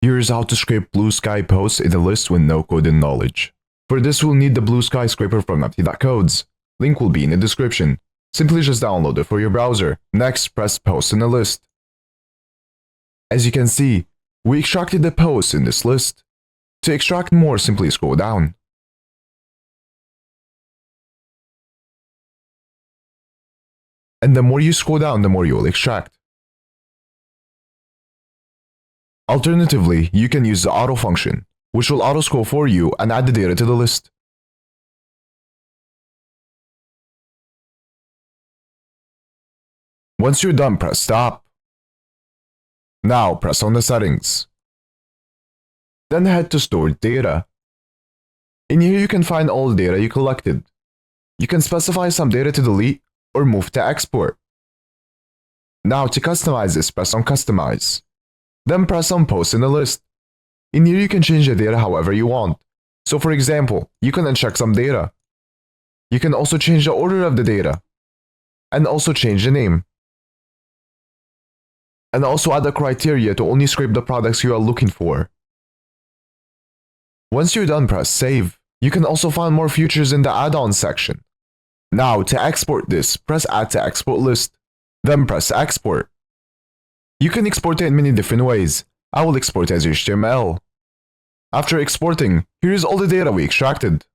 Here's how to scrape bluesky posts in a list with no coding knowledge. For this, we'll need the bluesky scraper from empty.codes. Link will be in the description. Simply just download it for your browser. Next, press post in the list. As you can see, we extracted the posts in this list. To extract more, simply scroll down. And the more you scroll down, the more you will extract. Alternatively, you can use the auto function, which will auto-scroll for you and add the data to the list. Once you're done, press stop. Now press on the settings. Then head to stored data. In here you can find all the data you collected. You can specify some data to delete or move to export. Now to customize this, press on customize. Then press on post in the list. In here you can change the data however you want. So for example, you can uncheck some data. You can also change the order of the data. And also change the name. And also add a criteria to only scrape the products you are looking for. Once you're done, press save. You can also find more features in the add-ons section. Now to export this, press add to export list. Then press export. You can export it in many different ways. I will export as HTML. After exporting, here is all the data we extracted.